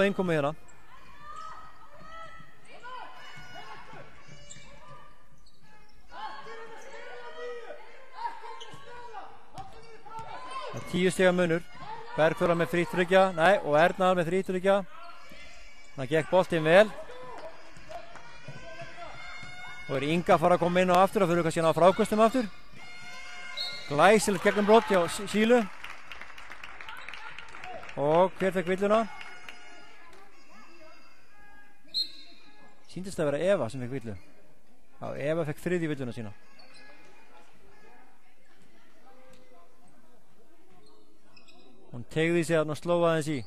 innkomu hérna. Það er 10 stiga munur. Bergþóra með frítrykja, nei, og Ernar með frítrykja. Það gekk boltinn vel. Og Inga fara að koma inn á aftur og fyrir kannski að ná frákvöstum aftur. Glæsilegt gegnumbrot hjá Sílu. Og hver fekk villuna? Sýndist að vera Eva sem fekk villu. Já, Eva fekk þriðju villuna sína. Hún tegði sig að slóa aðeins í.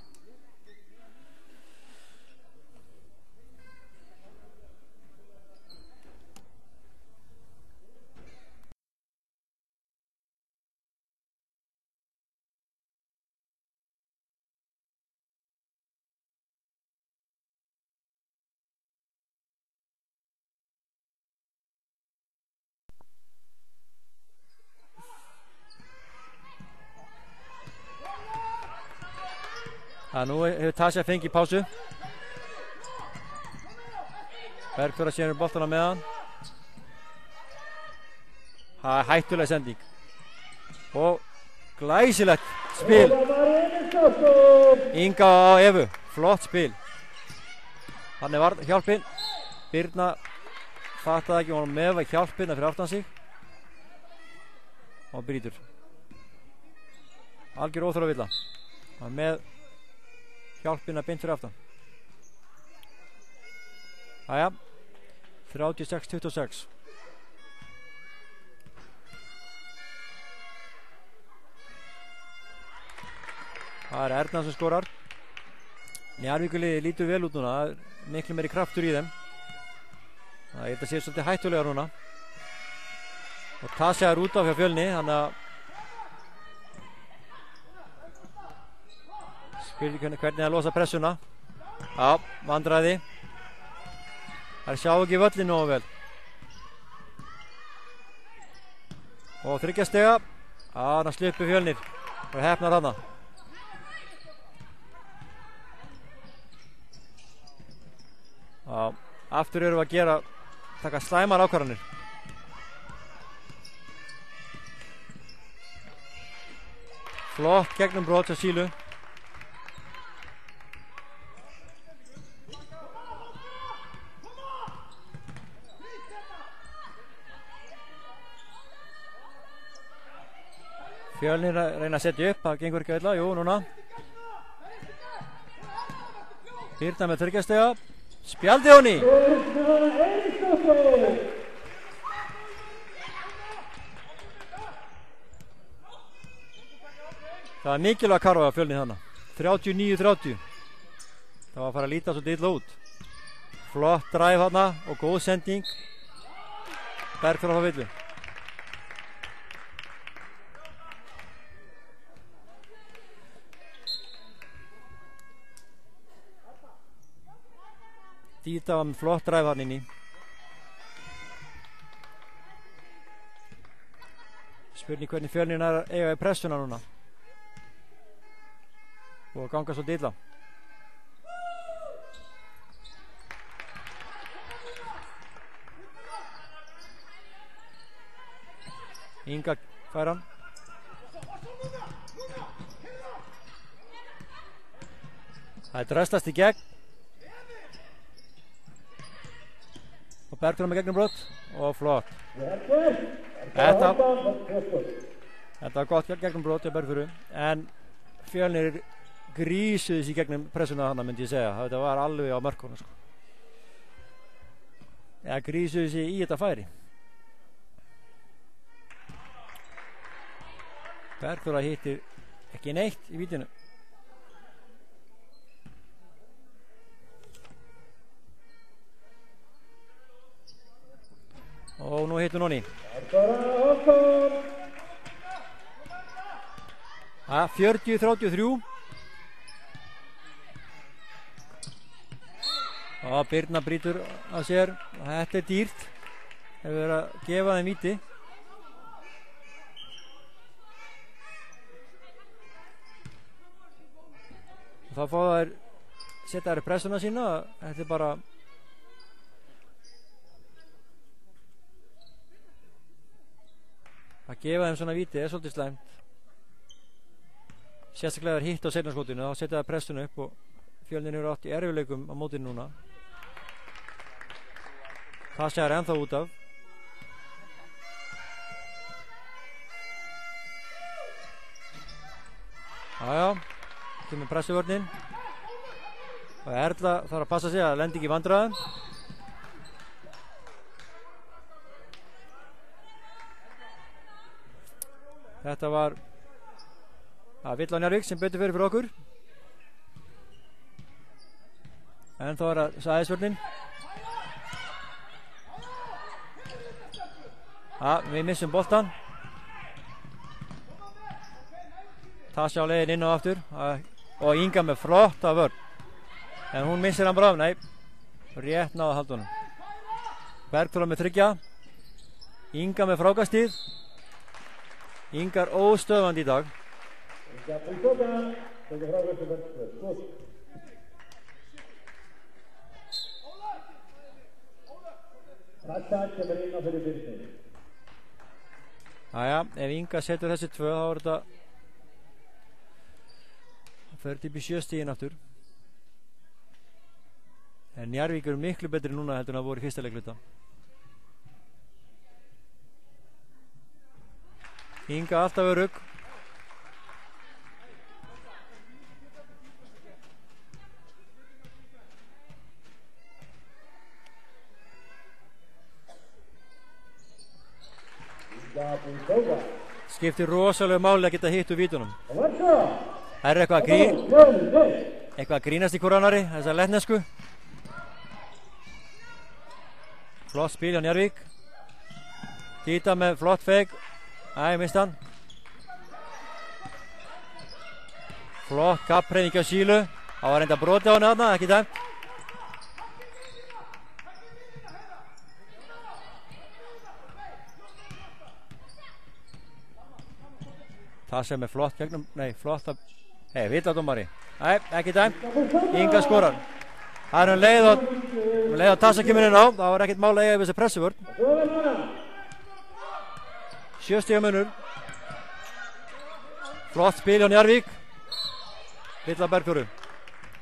Nú hefur Tasja fengið pásu. Bergþóra sér boltana með hann. Það er hættuleg sending. Og glæsilegt spil. Inga á Evu. Flott spil. Þannig var hjálpin. Birna fattaði ekki, hún var með hjálpina fyrir aftan sig. Og brýtur. Algjör óþarfa villa. Það var með hjálpina beint fyrir aftan. Jæja, 36-26. Það er Erna sem skorar. Njarðvíkurliðið lítur vel út núna. Það er miklu meiri kraftur í þeim. Það er þetta séð svolítið hættulega núna. Og Tasja er út af hjá Fjölni, þannig að hvernig að losa pressuna. Já, vandræði. Það sjá ekki völlin nógu vel. Og 3 stiga. Já, hann sluppu Fjölnir. Það hefnar hana. Já, aftur erum við að taka slæmar ákvarðanir. Flott gegnumbrot hjá Sílu. Fjölnir reyna að setja upp, það gengur ekki illa, jú, núna. Birna með 3 stiga. Spjaldi honi! Það er mikilvæg karfa að Fjölnir þarna. 39-30. Það var að fara að líta svolítið illa út. Flott dræf þarna og góð sending. Bergþóra á villu. Díta var með flott dræf hann inn í. Spurning hvernig Fjölnir er að eiga í pressuna núna. Og að ganga svolítið illa. Inga fær hann. Það er dröstast í gegn. Og Bergþóra með gegnumbrot og flott. Þetta var gott gegnumbrot hjá Bergþóru, en Fjölnir grísuði sig gegnum pressuna hana, myndi ég segja. Þetta var alveg á mörkunum, sko. Ja, grísuði sig í þetta færi. Bergþóra hittir ekki neitt í vítinu. Og nú hittur Nonni. 40-33. Og Birna brýtur að sér. Þetta er dýrt. Hefur verið að gefa þeim víti. Þá fá þær setja þær í pressuna sína. Þetta er bara að gefa þeim svona víti er svolítið slæmt. Sérstaklega er hitt á seinnaskotinu, þá setja þær pressuna upp og Fjölnir eru átt í erfiðleikum á mótinu núna. Það sér ennþá út af. Jájá, kemur pressuvörnin og Erla þarf að passa sig að lendi ekki í vandræðum. Þetta var Villa Njarðvík sem betur fyrir okkur. En þá er það sæðisvörnin. Við missum boltan. Tasja á leiðin inn og aftur og Inga með flotta vörn. En hún missir hann bara af, nei. Rétt náða haldunum. Bergþóra með 3. Inga með frákastið. Inga er óstöðvandi í dag. Jæja, ef Inga setur þessi 2 þá er þetta fer upp í 7 stigin aftur. En Njarðvík eru miklu betri núna heldur en það voru í fyrsta leikluta. Inga alltaf örugg. Skiptir rosalega máli að geta hitt úr vítunum. Það er eitthvað að grínast í hvorannari, þessar lettnesku. Flott spil hjá Njarðvík. Dita með flott feik. Mist hann. Flott kappreining á Sílu. Það var reynda broti á henni þarna, ekki dæmt. Það sem er flott gegnum, villadómari. Ekki dæmt. Inga skorar. Það er leið og Tassa kemur inn á. Það var ekkert mál að eiga við þessi pressuvörn. 7 stiga munur. Flott spil hjá Njarðvík. Villa Bergþóru.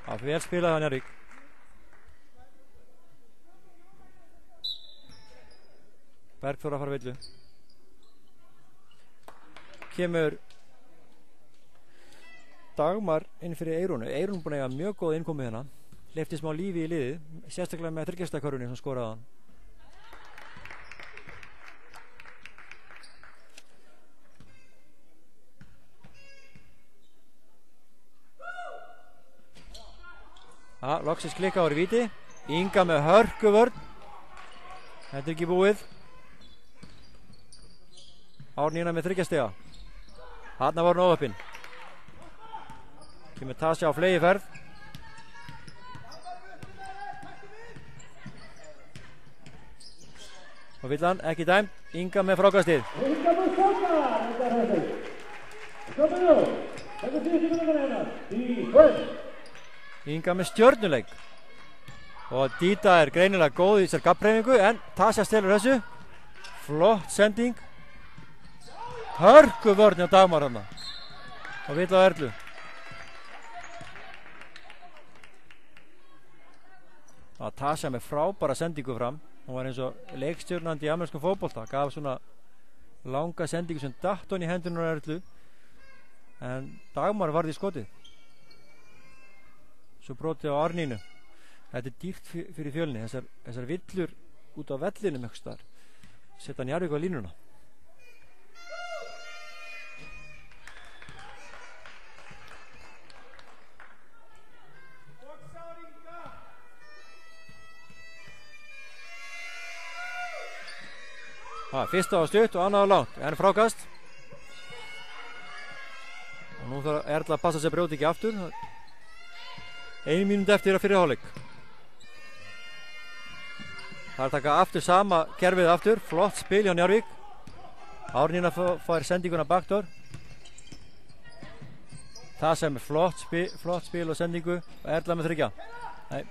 Það er vel spilað hjá Njarðvík. Bergþóra fara villu. Kemur Dagmar inn fyrir Eyrúnu. Eyrún búin að eiga mjög góð innkomið hérna. Leifti smá lífi í liðið, sérstaklega með 3. stakörunni sem skoraði hann. Loksins klikka ári víti. Inga með hörkuvörn. Þetta er ekki búið. Árnína með 3 stiga. Þarna var hún óöppin. Kemur Tasja á flegi ferð. Og Villan ekki dæmt. Inga með frákastið. Inga með stjörnuleik. Og Dita er greinilega góð í þessar kappreifingu, en Tasja stelur þessu. Flott sending. Hörku vörn á Dagmar hana. Og Villa og Erlu. Það Tasja með frábæra sendingu fram. Hún var eins og leikstjórnandi í amerískum fótbolta. Gaf svona langa sendingu sem datt hún í hendunum á Erlu. En Dagmar varði í skotið. Svo brotið á Árnínu. Þetta er dýrt fyrir Fjölni. Þessar villur út á vellinum einhvers staðar. Setja Njarðvík á línuna. Fyrsta á stutt og annað á langt. En frákast. Og nú þarf Erla að passa sig að brjóta ekki aftur. 1 mínúti eftir að fyrir hálfleik. Það er að taka aftur sama kerfið aftur. Flott spil hjá Njarðvík. Árnína fær sendinguna backdoor. Það sem er flott spil og sendingu og Erla með 3. Nei.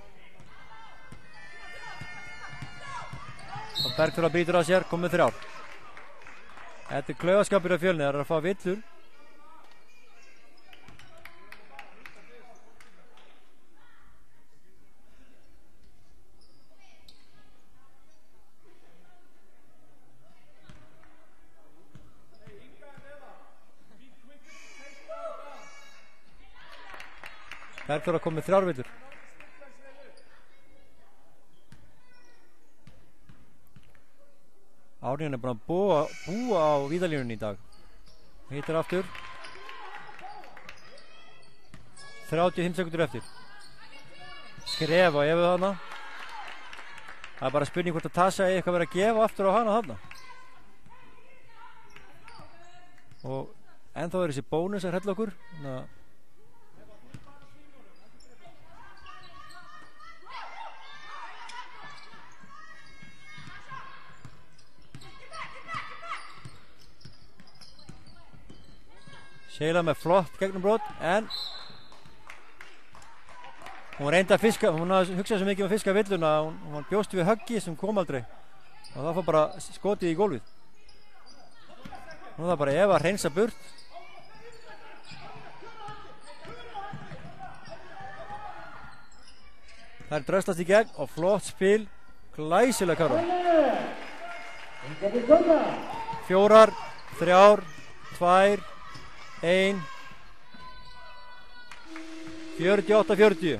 Og Bergþóra brýtur á sér, komið 3. Þetta er klaufaskapur af Fjölni, það er að fá villur. Bergþóra kom með 3 villur. Árníðan er búin að búa á víðalínunni í dag. Hittir aftur. 35 sekundur eftir. Skref á Efu þarna. Það er bara spurning hvort að Tasha eigi eitthvað verið að gefa aftur á hana þarna. Og ennþá er þessi bónus að hrella okkur. Sheila með flott gegnumbrot, en hún reyndi að fiska, hún hugsaði svo mikið um að fiska villuna, hún bjóst við höggi sem kom aldrei og það fór bara skotið í gólfið. Nú er það bara Eva að hreinsa burt. Það er dröslast í gegn og flott spil, glæsilega Karol. 4, 3, 2, 1 48-40.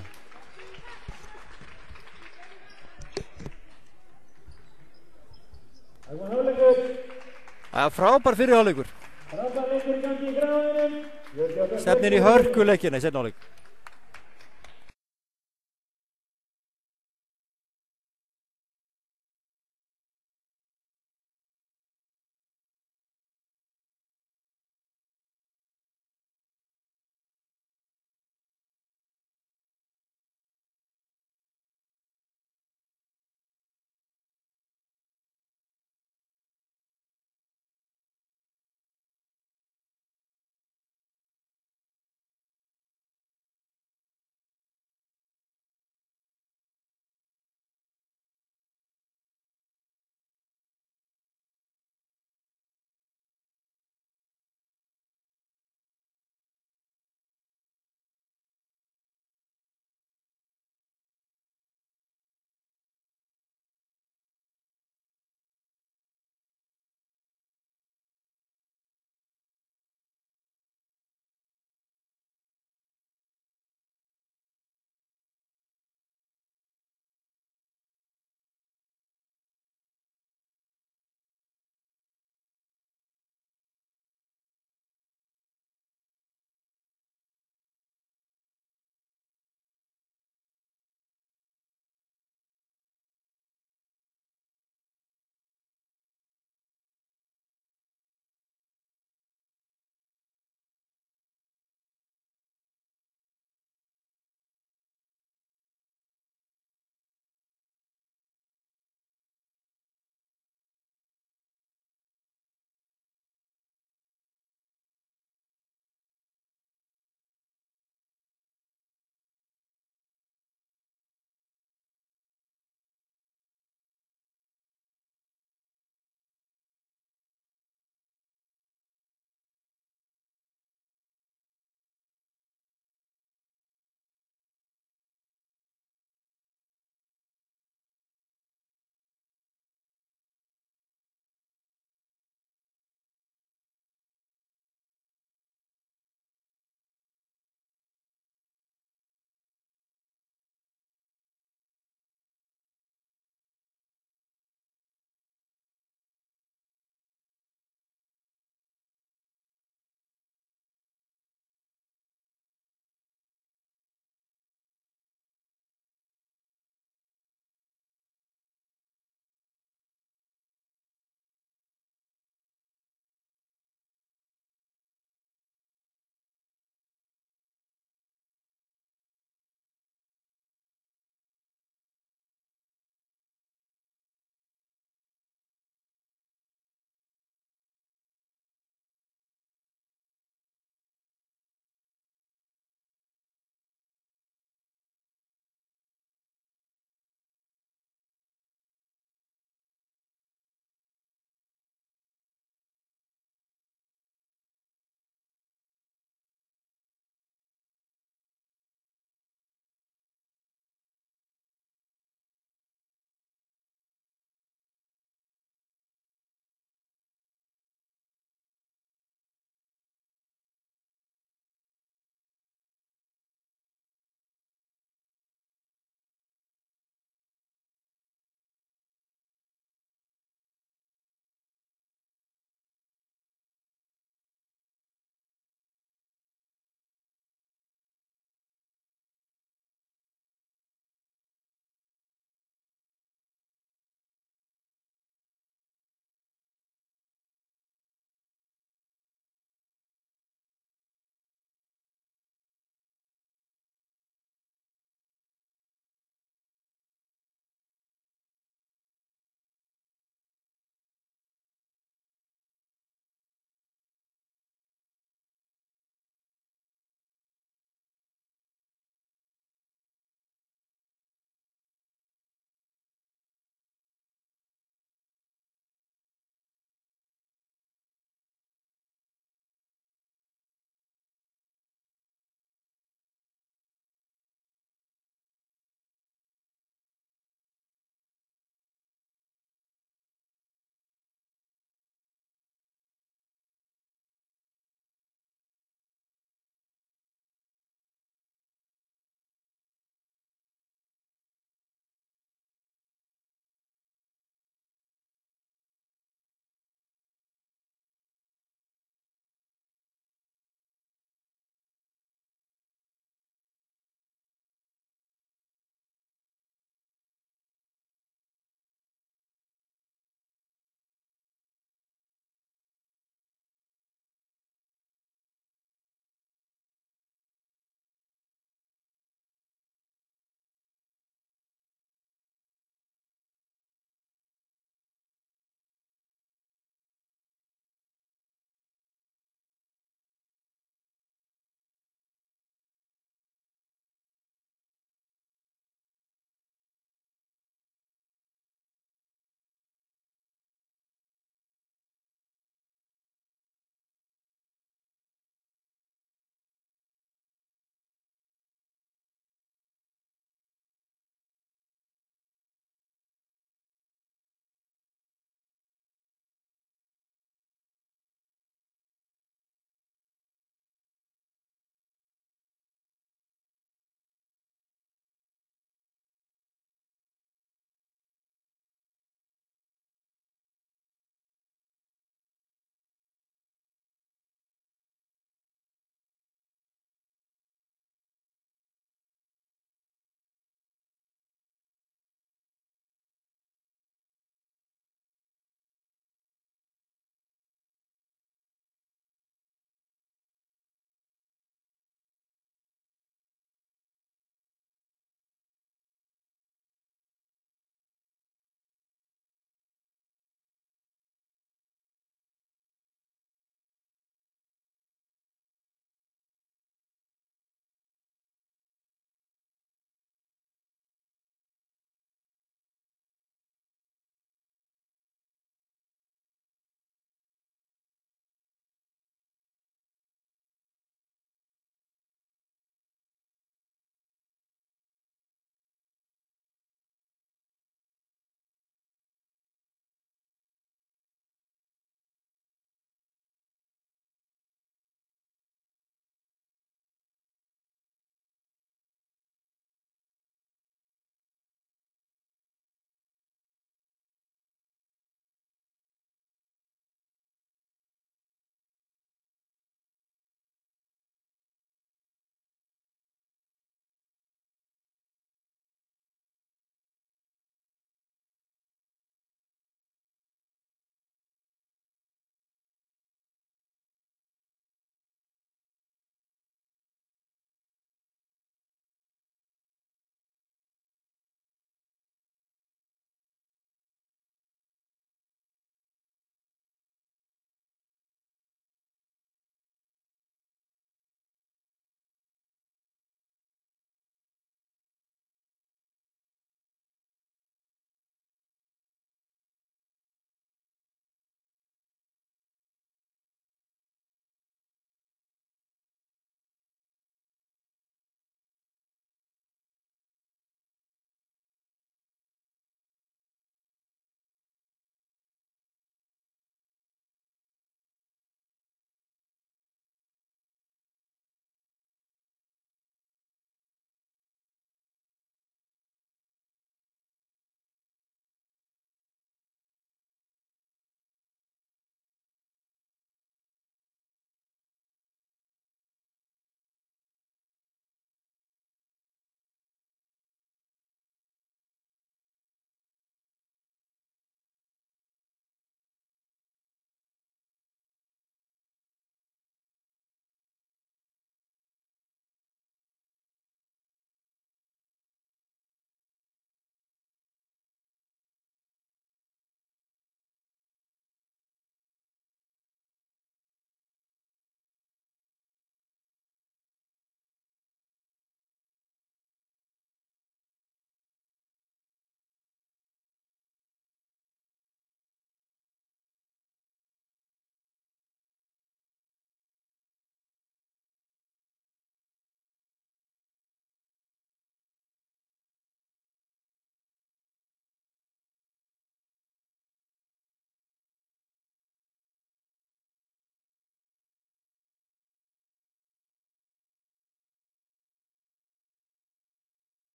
Það er frábær fyrir hálfleikur. Stefnir í hörkuleikina í seinni hálfleik.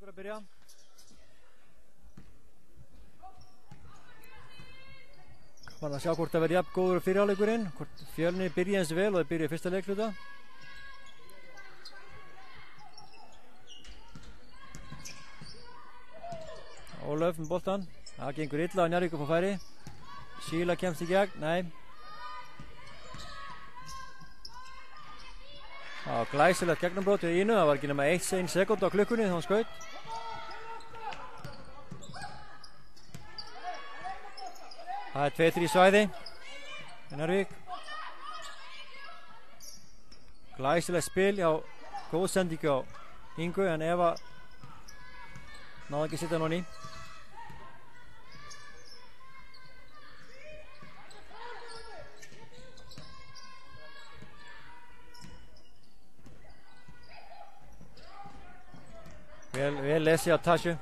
Fljótur að byrja. Gaman að sjá hvort það verði jafn góður fyrir hálfleikurinn, hvort Fjölnir byrja eins vel og þeir byrja fyrsta leikluta. Ólöf með boltan, það gengur illa og Njarðvík upp á færi. Síla kemst í gegn, nei. Það var glæsilegt gegnumbrot við Ínu, það var ekki nema 1 sekúnd á klukkunni þegar hún skaut. Það er 2-3 svæði í Njarðvík. Glæsilegt spil, já, góð sending á Ingu en Eva náði ekki að setja núna í. Vel lesi á Tasju.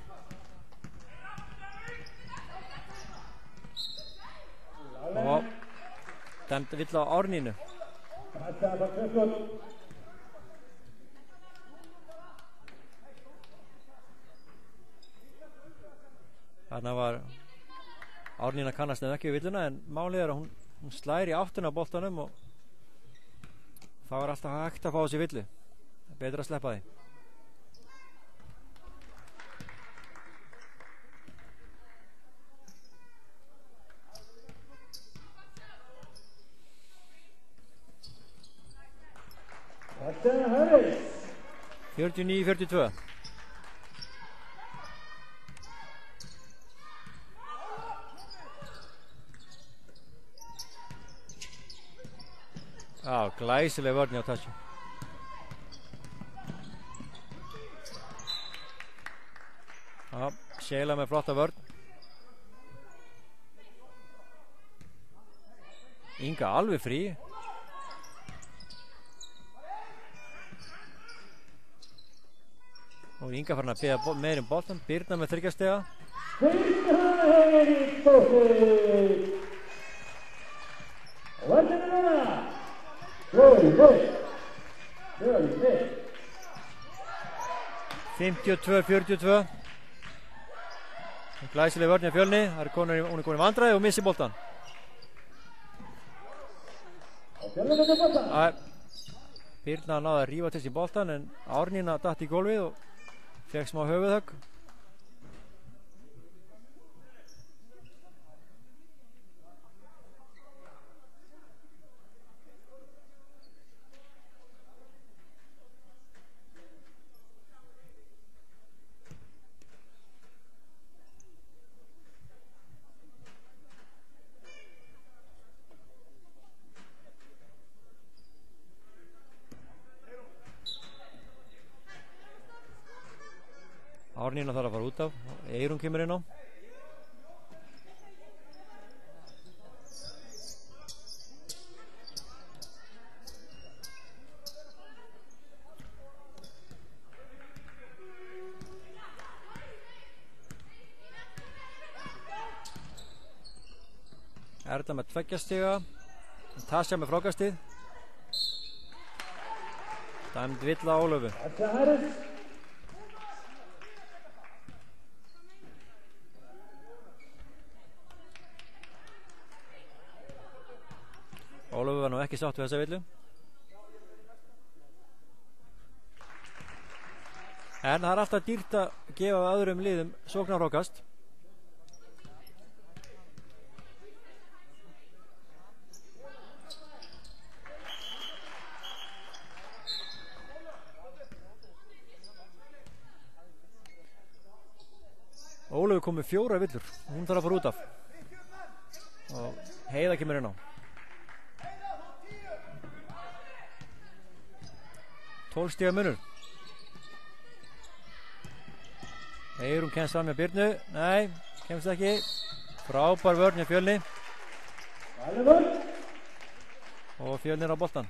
Og dæmd vill á Árnínu. Þarna var Árnína kannast ekki við villuna en málið er að hún slær í áttina á boltanum og þá er alltaf hægt að fá þessi villu. Betur að sleppa því. Harris. 49-42. Já, glæsileg vörn hjá Tasju. Já, Sheila með flotta vörn. Inga alveg frí. Og Inga farin að beða meir boltan. Birna með 3 stiga. Birna Eiríksdóttir. Vörnina. Fjölnir. 52-42. Glæsileg vörn hjá Fjölni. Hún er komin í vandræði og missi boltan. Birna náði að rífa til sín boltan en Árnína datt í gólfið og fekk smá höfuðhögg. Árnína þarf að fara út af, Eyrún kemur inn á. Erla með 2 stiga, Tasja með frákastið. Dæmd vill á Ólöfu. Ólafur var nú ekki sátt við þessa villu. En það er alltaf dýrt að gefa öðrum liðum sóknarfrákast. Ólafur kom með 4 villur. Hún þarf að fara út af. Og Heiða kemur inn á. 12 stiga munur. Eyrún kemst fram með Birnu. Nei, kemst ekki. Frábær vörn hjá Fjölni. Og Fjölnir á boltan.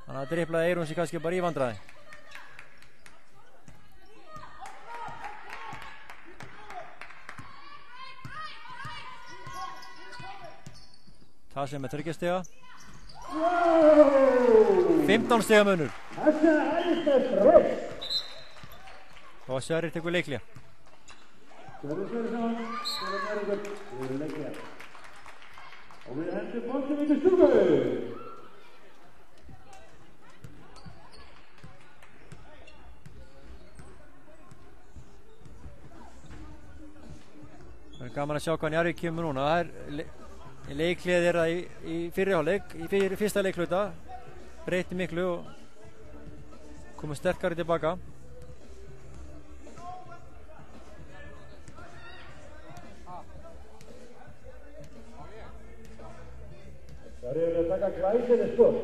Þannig að driplaði Eyrún sig kannski bara í vandræði. Tasja með 3 stiga. 15 stiga munur. og Sverrir tekur leikli. Sverrir Sverrisson, Sverrir Njarðvíkur, fyrir leikli. Og við hendum boltann í stúku. Það er gaman að sjá hvað Njarðvík kemur núna. Það er leiklið þeirra í fyrri hálfleik, í fyrsta leikluta. Breyti miklu og komið sterkari tilbaka. Það er að taka glæsileg skot.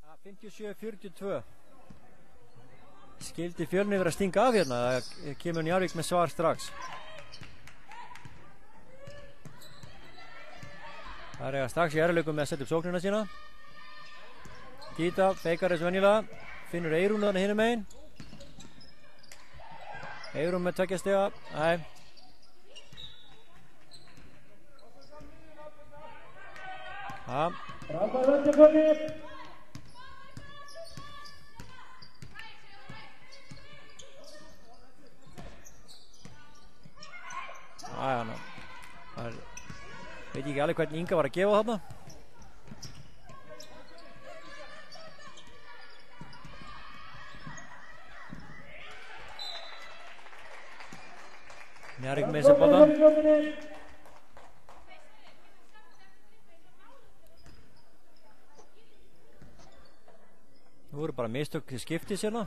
Ja, 57-42. Skildi Fjölnir vera að stinga af hérna. Það kemur Njarðvík með svar strax. Það er strax í erfiðleikum með að setja upp sóknina sína. Gíta, feikar þessu venjulega. Finnur Eyrún þarna hinum megin. Eyrún með 2 stiga. Nei. Ja. Frábær vöndaförnir. Það veit ekki alveg hvernig Inga var að gefa þarna. Njarðvík með sér boltann. Nú eru bara mistök til skiptis hérna.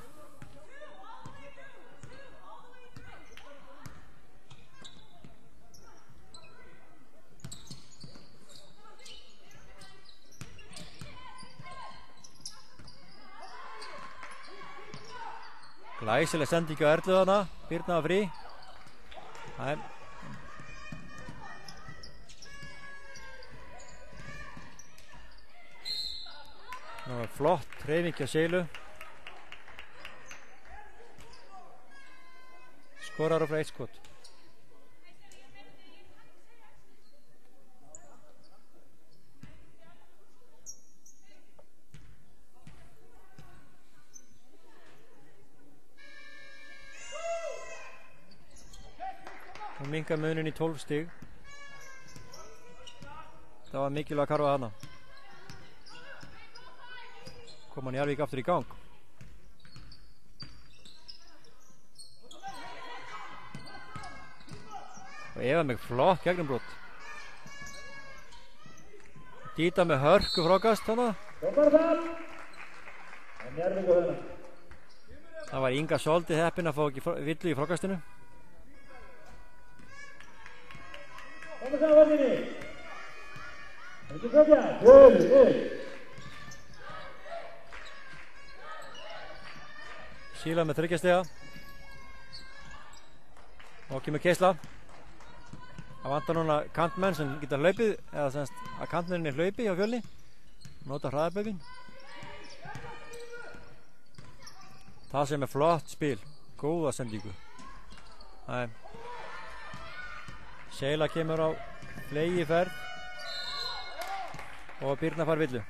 Glæsileg sending á Erlu þarna. Birna var frí. Nei. Það var flott hreyfing hjá Seilu. Skorar á frá 1 skot. Og minkar munin í 12 stig. Það var mikilvægt að karfa hana. Koma Njarðvík aftur í gang. Og Eva með flott gegnumbrot. Gíta með hörku frákast hana. Það var Inga svolítið heppin að fá ekki villu í frákastinu. Vamos a Valdini. Gol. Síla með 3 stiga. Og kemur Keisla. Það vantar núna kantmenn sem geta hlaupið, eða semst að kantmenninni hlaupi hjá Fjölni. Nota hraðabaukinn. Það sem er flott spil. Góða sendingu. Það er Seila kemur á flegi ferð og Birna fær villu.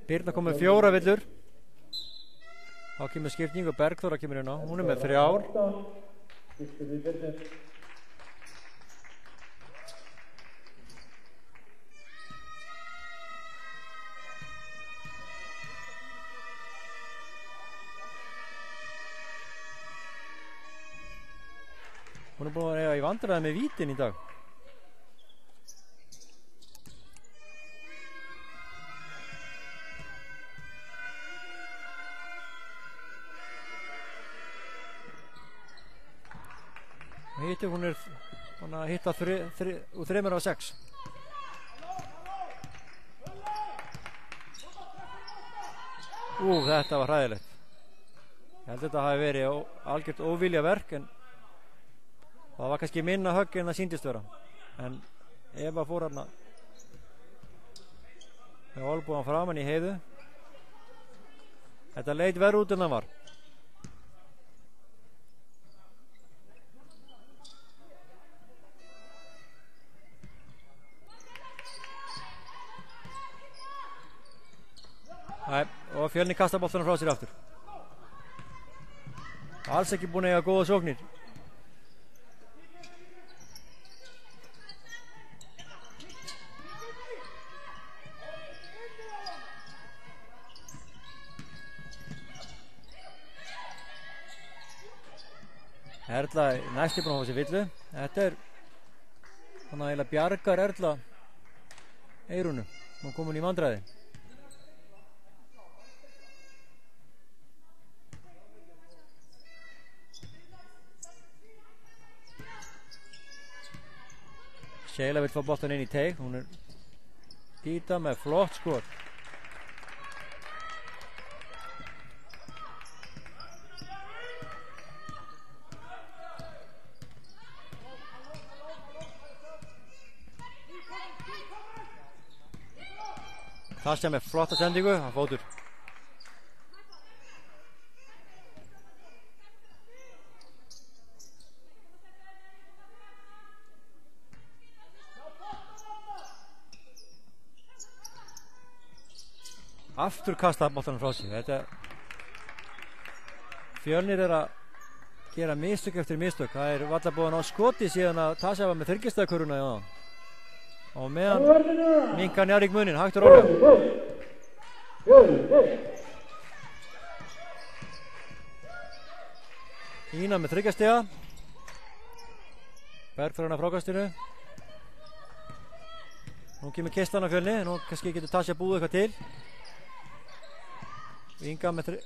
Birna kom með 4 villur. Þá kemur skipting og Bergþóra kemur inn á. Hún er með 3. Hún búin að eiga í vandræði með vítin í dag. Hún að hitta úr 3 af 6. Þetta var hræðilegt. Ég held að þetta hafi verið algjört óvilja verk, en það var kannski minna högg en það sýndist vera. En Eva fór hérna með olnbogann framan í Heiðu. Þetta leit verð út en það var. Og Fjölnir kastar boltanum frá sér aftur. Alls ekki búin að eiga góða sóknir. Erla næsti búin að fá sér villu. Þetta er þannig að eiginlega bjargar Erla Eyrúnu. Hún komin í vandræði. Sheila vill fá boltan inn í teig. Hún er Díta með flott skot. Tasja með flotta sendingu. Hann fótur. Aftur kasta boltanum frá sig. Þetta Fjölnir er að gera mistök eftir mistök. Það er varla búin á skoti síðan að Tasja var með þyrkistæðkuruna í það. Og meðan minkar Njarðvík munin, hægt og rólega. Ína með þryggjastega. Bergþór hana frákastinu. Nú kemur kistan af Fjölni. Nú kannski getur Tasja búið eitthvað til. Inga með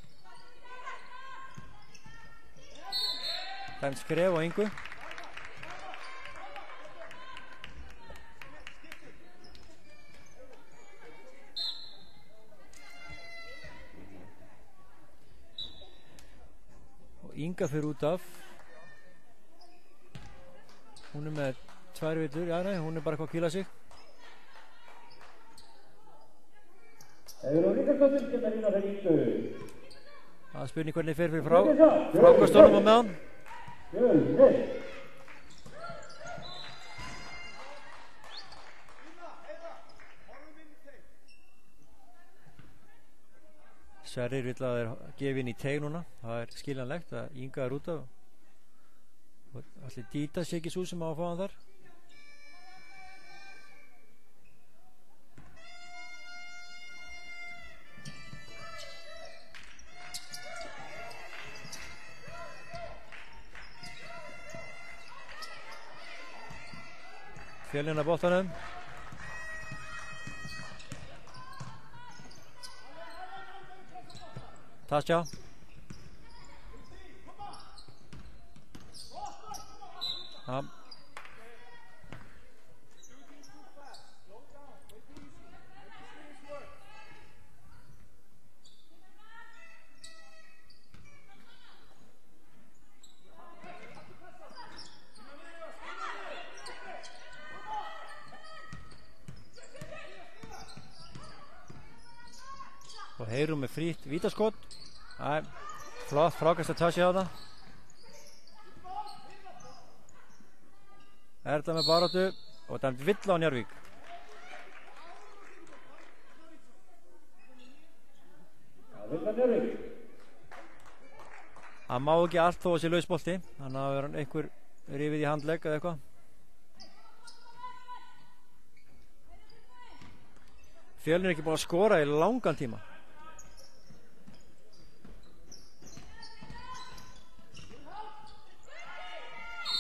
dæmt skref á Ingu. Og Inga fyrir út af. Hún er með 2 villur. Já, nei, hún er bara eitthvað að kýla sig. Það spurning hvernig fer fyrir frákastunum á meðan. Sverrir vill að þeir gefa inn í teig núna. Það er skiljanlegt að Inga er út af. Allir Díta sé ekki svo sem á að fá hann þar. Fjölnir að boltanum. Tasja. Ja. Og Heiðrún með frýtt vítaskot. Æ, flott frákast að Tasja á það. Erla með baráttu og dæmt villa á Njarðvík. Það má ekki allt þó að sé lausbolti. Þannig að vera einhver rifið í handlegg eða eitthvað. Fjölnir er ekki búin að skora í langan tíma.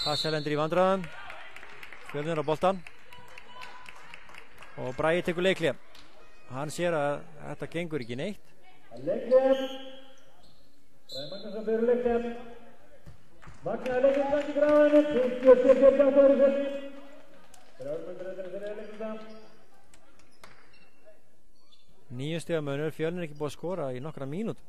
Tasja lendir í vandræðum. Fjölnir á boltan. Og Bragi tekur leikli. Hann sér að þetta gengur ekki neitt. Leikli. Bragi Magnússon fyrir leikli. Magnaði leikli bætt í gráðinu. 57 áður fyrir. Þrjármyndur þetta fyrir leikli það. 9 stiga munur. Fjölnir ekki búið að skora í nokkra mínútur.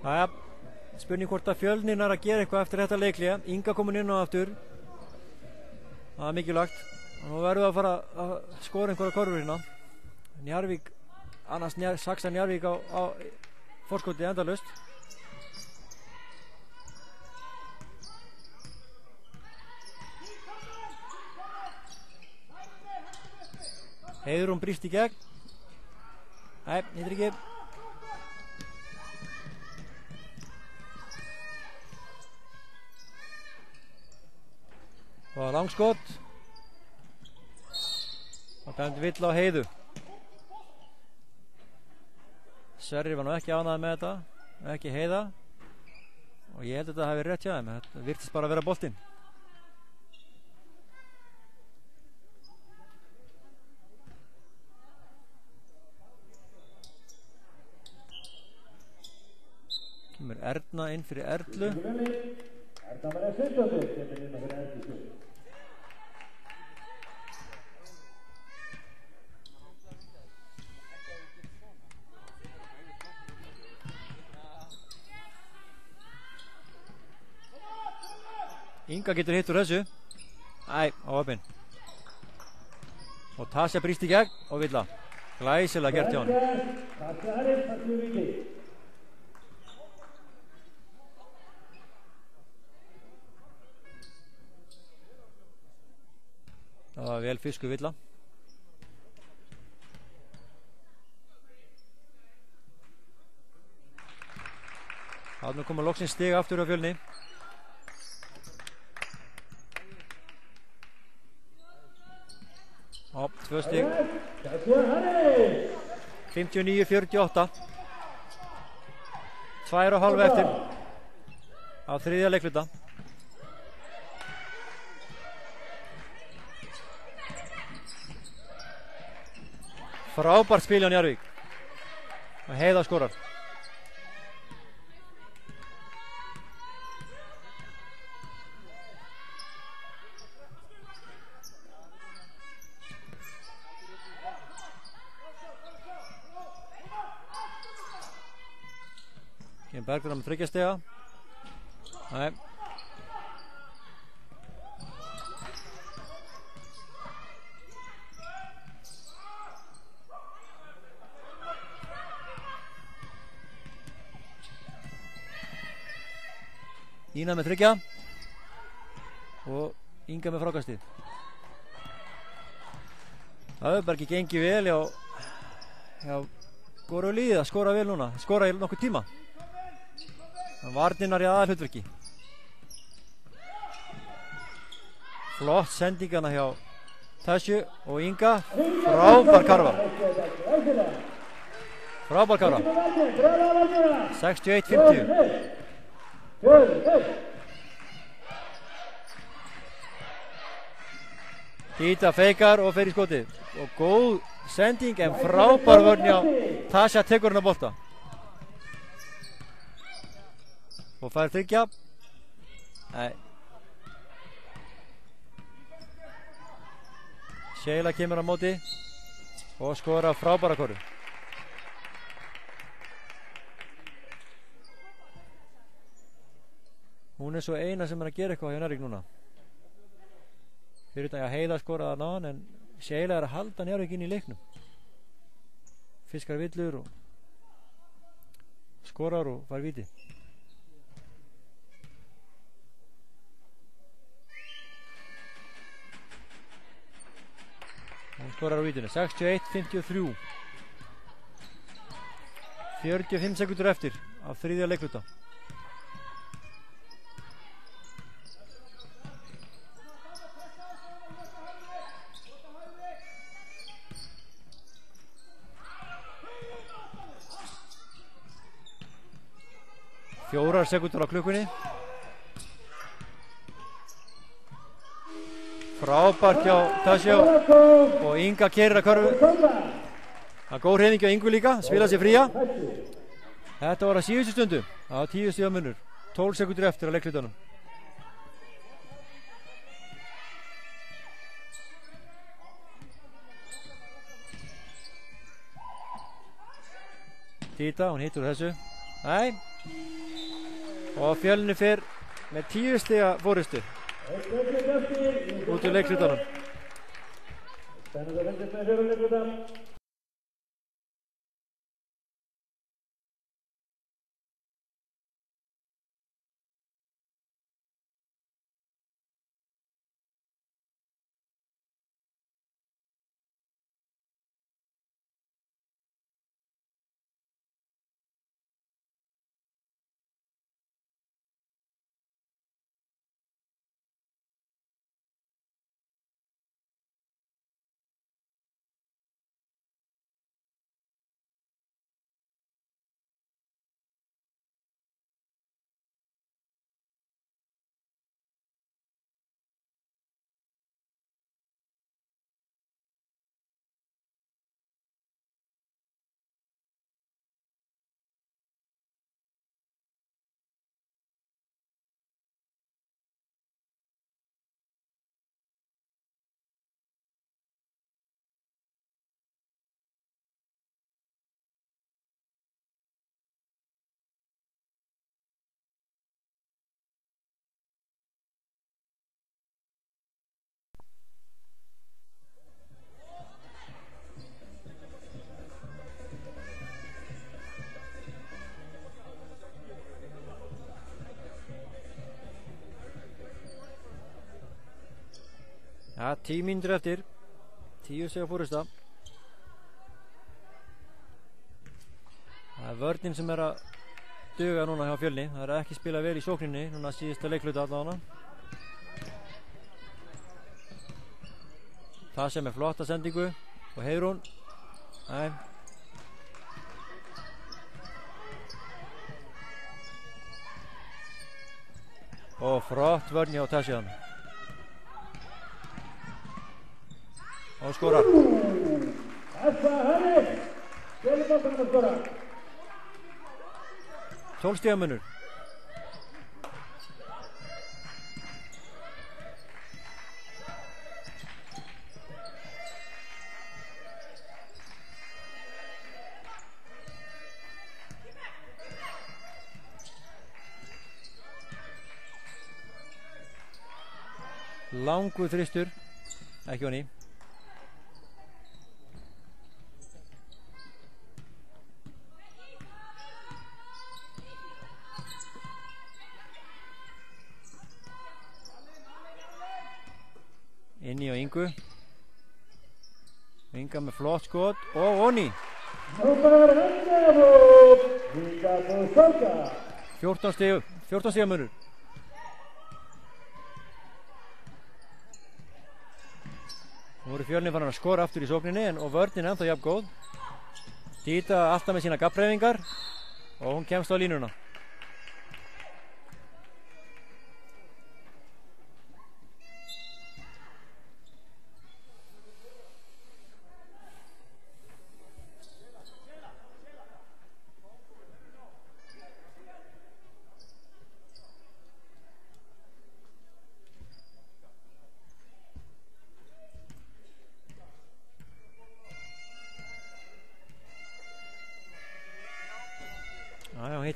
Jæja, spurning hvort að Fjölnir er að gera eitthvað eftir þetta leikli. Inga komin inn á aftur. Það er mikilvægt. Nú verðum við að fara að skora einhverja korfur hérna. Njarðvík, annars saksa Njarðvík á forskoti endalaust. Heiðrún brýst í gegn. Nei, hittir ekki. Og langskott. Og dæmdi vill á Heiðu. Sverrir var nú ekki ánægður með þetta. Ekki Heiða. Og ég held að þetta hafi rétt hjá þeim. Þetta virtist bara að vera boltinn. Kemur Erna inn fyrir Erlu. Erna var að setja þig. Kemur inn fyrir Erlu. Inga getur hitt úr þessu. Æ, á opinn. Og Tasja brýst í gegn og Villa. Glæsilega gert hjá hann. Það var vel fisku Villa. Þarna koma loksins stig aftur á Fjölni. Hopp, 2 stig. 59-48. 2,5 eftir á þriðja leikluta. Frábært spil á Njarðvík. Og Heiða skorar. Berggrán með 3 stiga. Nei. Ína með 3 og Inga með frákastið. Það hefur bara ekki gengið vel hjá Góru Líð að skora vel núna. Skora í nokkuð tíma. Varninar í aðalhlutverki. Flott sendingana hjá Tasju og Inga. Frábær karfa. Frábær karfa. 61-50. Díta feikar og fer í skotið. Og góð sending en frábær vörn hjá Tasha tekur hann á bolta. Og fær þryggja. Nei. Sheila kemur á móti og skora frábæra koru. Hún er svo eina sem er að gera eitthvað hjá Njarðvík núna. Fyrir þetta að Heiða skoraði að náðan en Sheila er að halda Njarðvík inn í leiknum. Fiskar villur og skorar og fær víti. Hún skorar á vítinu. 61-53. 45 sekundur eftir af þriðja leikluta. Fjórar sekundur á klukkunni. Frábært hjá Tasha og Inga keyrir að körfu. Það er góð hreyfing hjá Ingu líka, spila sér fría. Þetta var að síðustu stundu. Það var 10 stiga munur. 12 sekundur eftir að leiklutanum. Díta, hún hittur þessu. Nei. Og Fjölnir fer með 10 stiga fórystu út úr leiklutanum. Ja, 10 mínútur eftir. 10 stiga fórysta. Það er vörnin sem er að duga núna hjá Fjölni. Það er ekki spila vel í sókninni núna síðasta leikluta allavega. Það sem er flotta sendingu og Heiðrún. Nei. Og flott vörn hjá Tasha. Og skorar. 12 stiga munur. Langur þristur. Ekki honi. Inni á Ingu. Inga með flott skot og onni. 14 stiga munur. Nú voru Fjölnir farin að skora aftur í sókninni og vörnin ennþá jafn góð. Díta alltaf með sína gabbreifingar og hún kemst á línuna.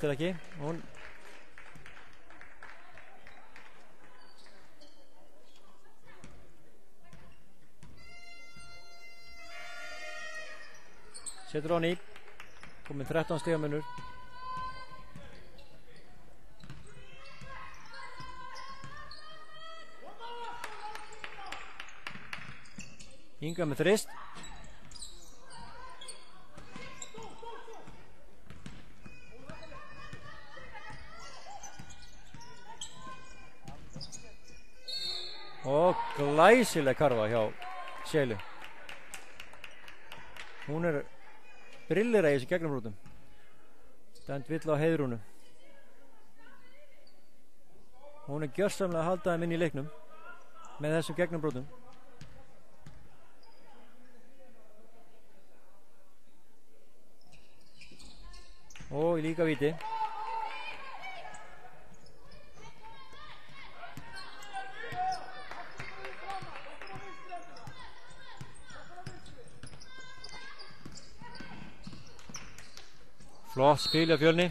hittir ekki. Hún setur á ný. Komin 13 stiga munur. Inga með þrist. Og glæsileg karfa hjá Selu. Hún brillir í þessu gegnumbrútum. Stend vill á Heiðrúnu. Hún gjörsamlega að halda þeim inn í leiknum með þessum gegnumbrútum. Og líka víti. Flott spil af Fjölni.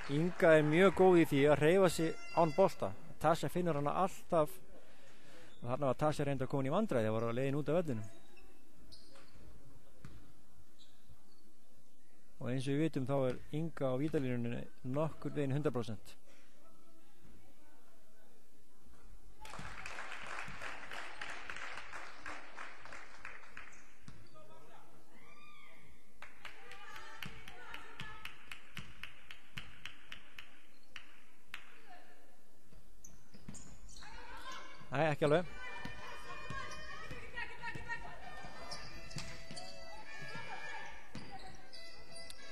Inga mjög góð í því að hreyfa sig án bolta. Tasja finnur hana alltaf og þarna var Tasja reynd að koma í vandræði þegar var á leiðin út af vellinum. Og eins og við vitum þá Inga á vítalínunni nokkur veginn 100%. Nei, ekki alveg.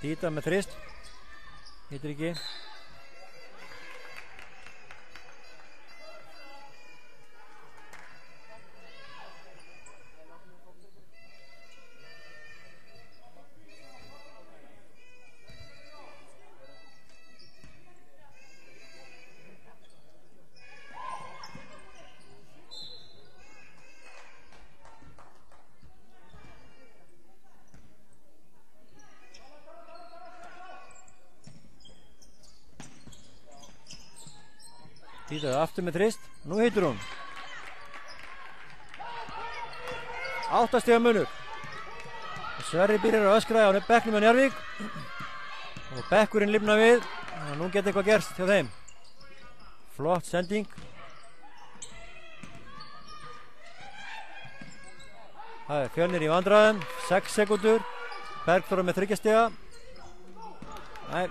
Dita með þrist. Hittir ekki. Dita aftur með þrist. Nú hittur hún. 8 stiga munur. Sverri byrjar að öskra á bekknum með Njarðvík. Og bekkurinn lifna við. Og nú geti eitthvað gerst hjá þeim. Flott sending. Það Fjölnir í vandræðum. 6 sekúndur. Bergþóra með 3 stiga. Nei.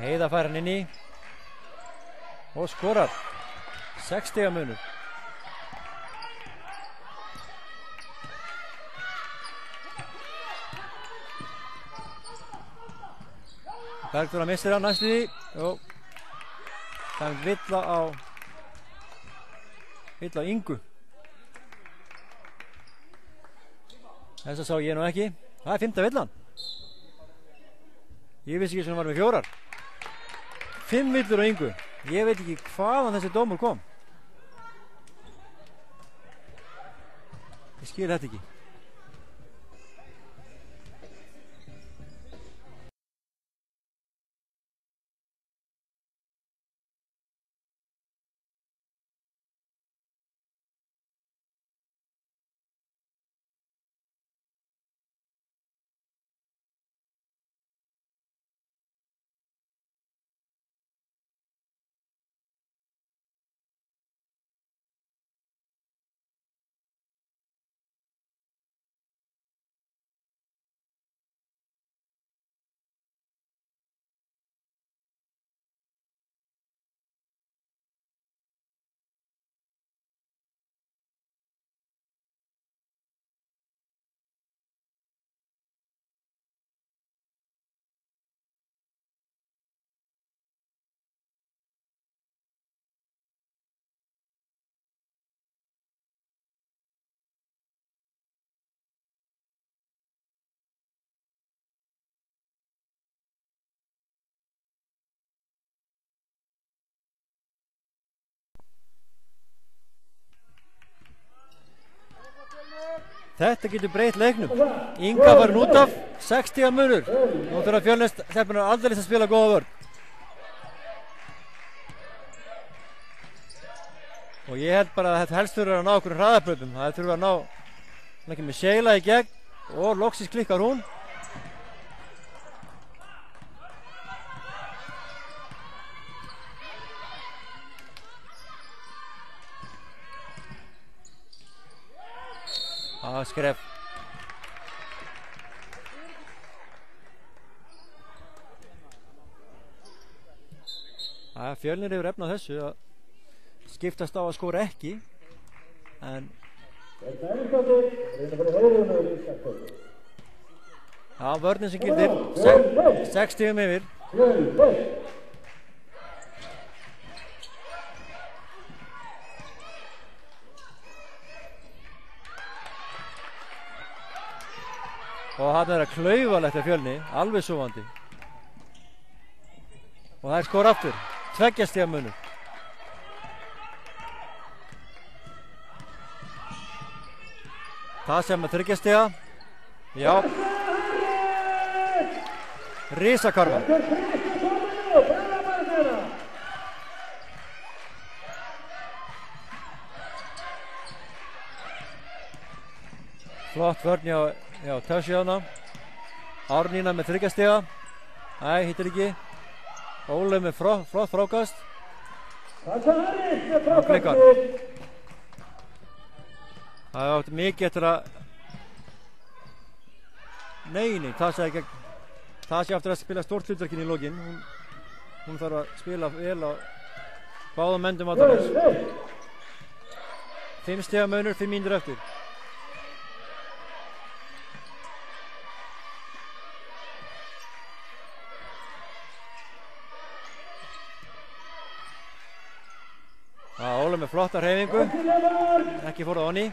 Heiða fær hann inn í og skorar. 6 stiga munur. Bergþóra missir hann næstu því og það villa á Ingu. Þessa sá ég nú ekki. Það 5. villan. Ég vissi ekki sem var með 4. 5 villur á Ingu. Ég veit ekki hvaðan þessi dómur kom. Ég skil þetta ekki. Þetta getur breytt leiknum. Inga farin út af, 60 munur. Nú þurfa Fjölnir stelpunar aldrei að spila góða vörn. Og ég held bara að þetta helst þurfa að ná okkur hraðabrautum. Það þurfa að ná ekki með Sheila í gegn og loksins klikkar hún. Skref. Fjölnir hefur efnað þessu að skiptast á að skora ekki, en vörnin sem gildir 60 yfir. Og hann að klaufalegt af Fjölni, alveg súfandi. Og það skor aftur, 2 stiga munur. Það sem að 3 stiga. Já. Risakarfa. Flott vörn hjá Tösjána. Árnína með 3 stiga. Æ, hittir ekki. Óli með flott frákast. Og klikkar. Það átti mikið eftir að Nei, það sé ekki. Það sé aftur að spila stórt hlutverkin í lokin. Hún þarf að spila vel á báðum endum á það. 5 stiga munur, 5 mínútur eftir. Óli með flotta hreyfingu. Ekki fór það onni.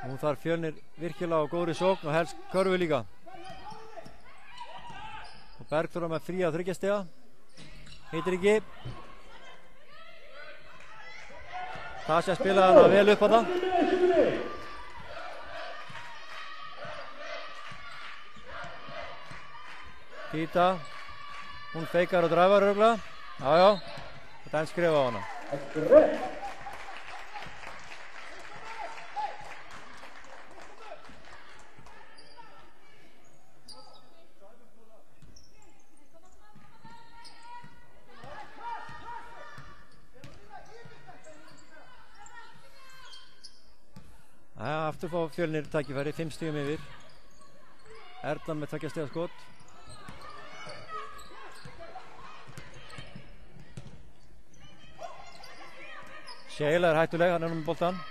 Nú þarf Fjölnir virkilega á góðri sókn og helst körfu líka. Og Bergþóra með frí á 3 stiga. Heitir ekki. Það sé að spila hana vel upp á það. Títa. Hún feikar og dræfar örgla. Já. Þetta er skrifa á hana. Aftur fá Fjölnir tækifæri, 5 stigum yfir. Erla með 2 stiga skot. Sheila er hættuleg, hann er með boltan.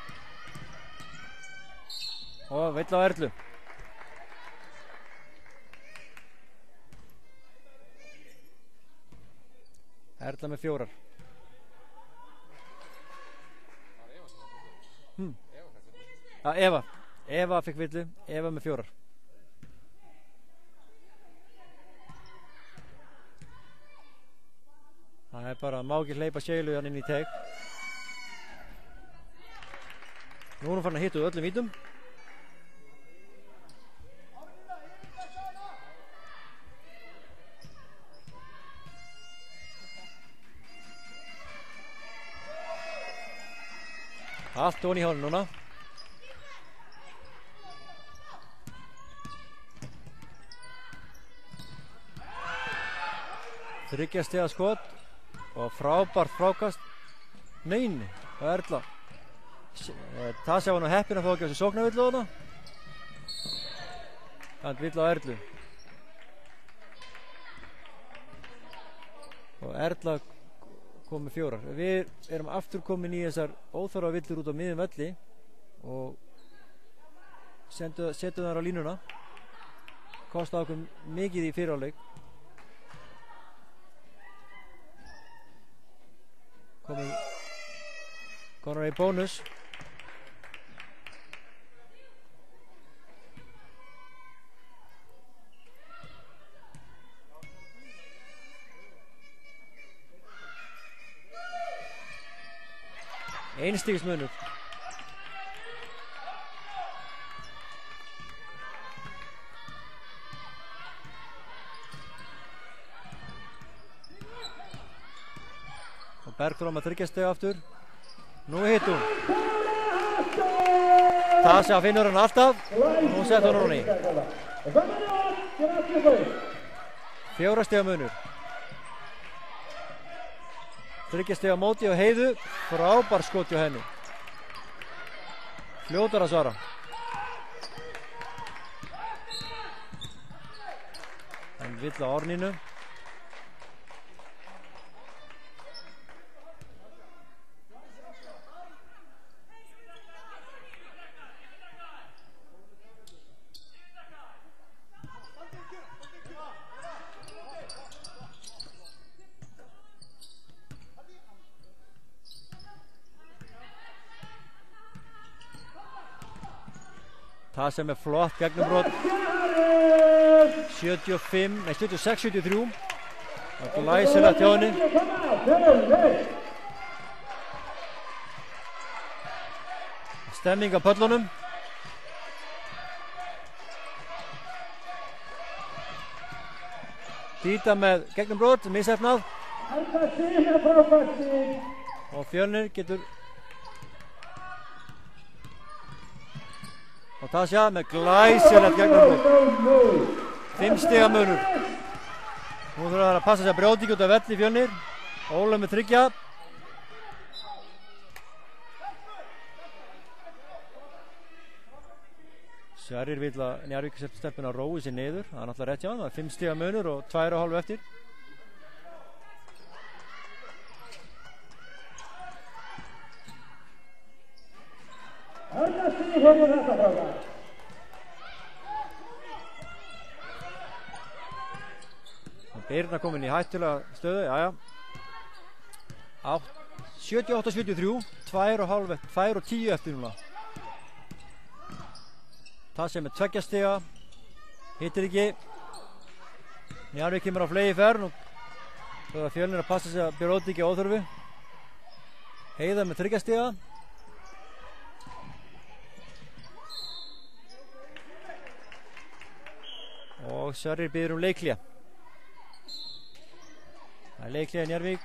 Og vill á Erlu. Erla með 4. Eva fikk villu. Eva með 4. Það er bara, má ekki hleypa Sheilu hann inn í teg. Nú er hún farin að hitta úr öllum vítum. Allt onni í hálun núna. Þriggja stiga skot og frábært frákast. Neini, það er Erla. Það sé hann á heppin að fá ekki á þessu sóknarvillu á það. Það vill á Erlu. Og Erla kom með 4. Við erum aftur komin í þessar óþarfa villur út á miðjum velli og setjum þar á línuna. Kosta okkur mikið í fyrirháleik. Konar í bónus. Einstigsmunur. Og Bergþór að þriggja stiga aftur. Nú hitt hún. Tasja finnur hann alltaf. Nú setur hún í. 4 stiga munur. Þriggja stiga móti á Heiðu. Frábær skot hjá henni. Fljótar að svara. Hann vill á Árnínu. Það sem flott gegnumbrot. 76-73. Það er glæsilegt hjá henni. Stemming á pöllunum. Díta með gegnumbrot, misefnað. Og Fjölnir getur. Og Tasja með glæsilegt gegnumbrot. 5 stiga munur. Nú þurfa það að passa sig að brjóti ekki út af velli Fjölnir. Ólaf með þriggja. Sverrir vill að Njarðvík setja stelpuna að rói sér niður. Það er náttúrulega rétt hjá hann. Það er 5 stiga munur og 2,5 eftir. Birna komin í hættulega stöðu, jájá. 78-73, 2 og 10 eftir núna. Það sem 2 stiga, hittir ekki. Njarðvík kemur á flegi ferð og það er Fjölnir að passa sig að brjóti ekki óþörfu. Heiða með 3 stiga. Og Sverrir biður leikhlé. Það er leikhlé í Njarðvík.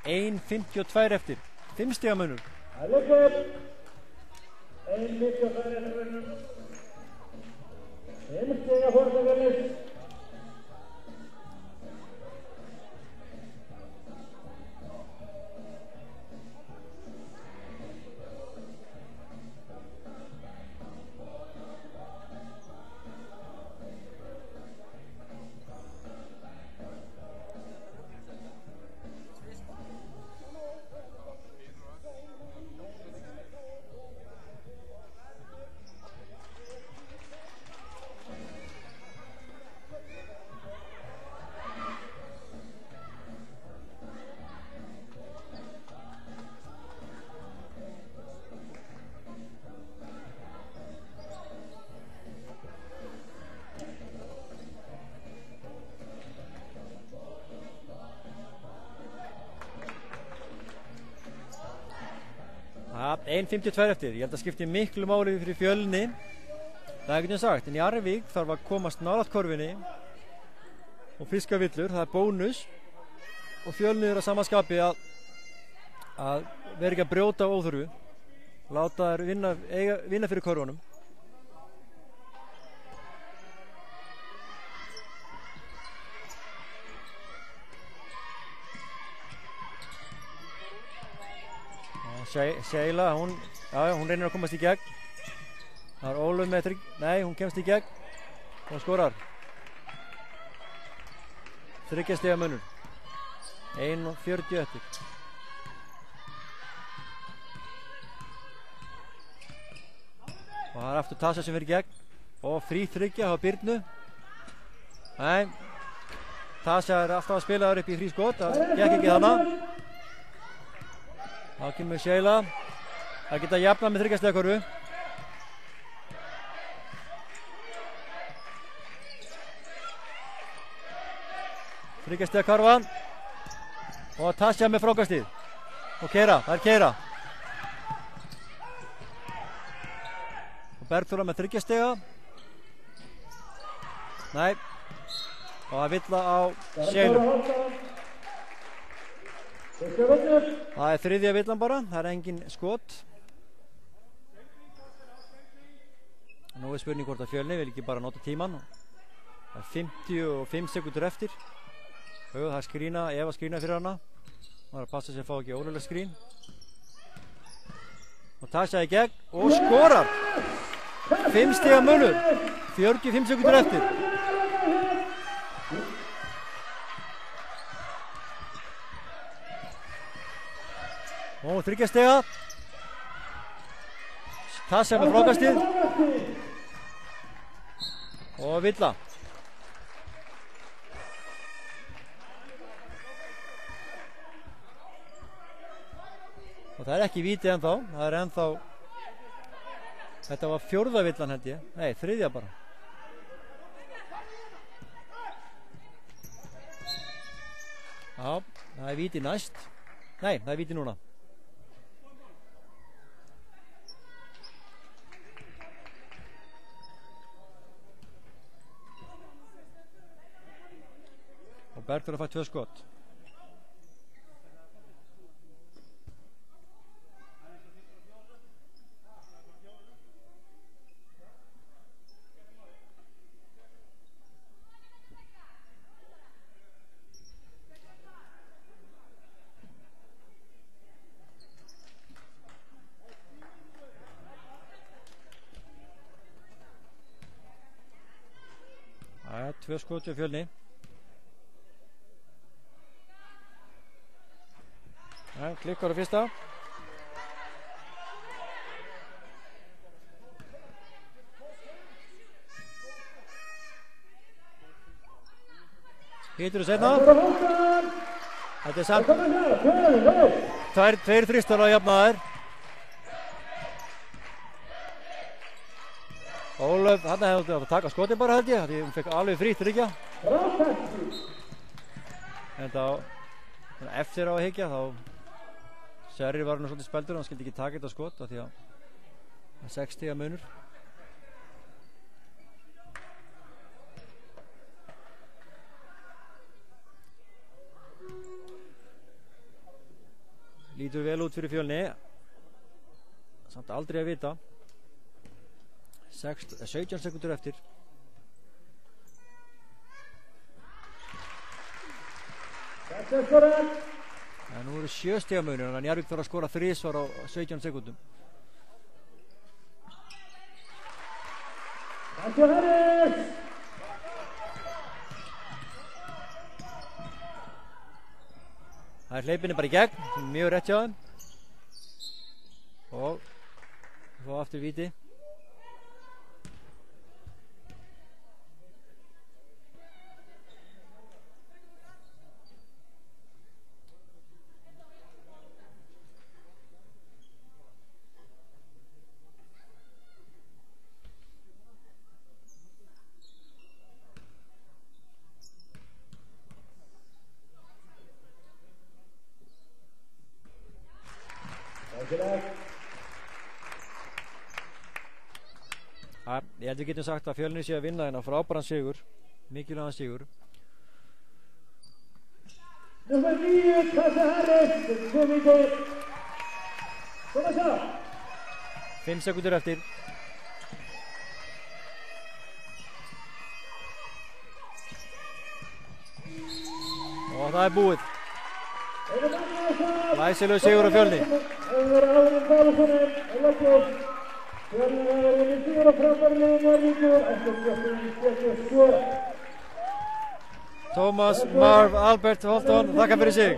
1:52 eftir. 5 stiga munur. Það er leikur. 1:52 eftir munur. 5 stiga fórstafjörnir. Ja, 1:52 eftir. Ég held að skipti miklu máli fyrir Fjölni. Það er ekki sagt, en Njarðvík þarf að komast nálægt korfinni og fiska villur, það er bónus. Og Fjölni er að sama skapi að vera ekki að brjóta á óþörfu. Láta þær vinna fyrir korfunum. Sheila, hún reynir að komast í gegn. Það er Ólöf með trygg. Nei, hún kemst í gegn. Hún skorar. 3 stiga munur. 1:40 eftir. Og það er aftur Tasja sem fyrir gegn. Og frí 3 á Birnu. Nei. Tasja er alltaf að spila þar upp í frí skot. Það gekk ekki þarna. Þá kemur Sheila. Það geta jafnað með 3 stiga korfu. Þriggja stiga karfa og Tasja með frákastið og keira, það er keira Bergþóra með 3 stiga. Nei. Og það villa á Sjeilum. Það er 3. villan bara, það er engin skot. Nú er spurning hvort að Fjölnir vil ekki bara nota tíman. Það er 55 sekundur eftir. Það er skrína, Eva skrína fyrir hana. Það er að passa sér að fá ekki ólega skrín. Og Tasha í gegn og skorar. 5 stiga munur. 45 sekundur eftir. Og 3 stiga. Tasha með frákastið. Og villa. Og það er ekki víti ennþá. Það er ennþá. Þetta var 4. villan held ég. Nei, 3. bara. Já, það er víti næst. Nei, það er víti núna. Og Bergþóra fær 2 skot. Það er 2 skot hjá Fjölni. Ja, klikkar á fyrsta. Hitur þú setna. Þetta er samt 2 þristar að jafna þær. Ólöf, hann hefði átt að taka skoti bara held ég, því hún fekk alveg frítt Ríkja. En þá, eftir á að hyggja, þá Sverrir var hann svolítið spældur, hann skildi ekki taka þetta skot, því að það er 6 stiga munur. Lítur vel út fyrir Fjölni, samt aldrei að vita. 17 sekundur eftir. En nú eru 7 stiga munur, en Njarðvík þarf að skora 3 á 17 sekundum. Það er hleypinni bara í gegn, sem er mjög rétt hjá þeim. Og svo aftur víti. Ég held við getum sagt að Fjölnir sé að vinna hérna frábæran sigur, mikilvægan sigur. Nummer 9, Tasha Harris, komið til. Koma svo. 5 sekundur eftir. Og það er búið. Læsilegur sigur á Fjölni. Thomas, Marv, Albert, Holton, þakka fyrir sig.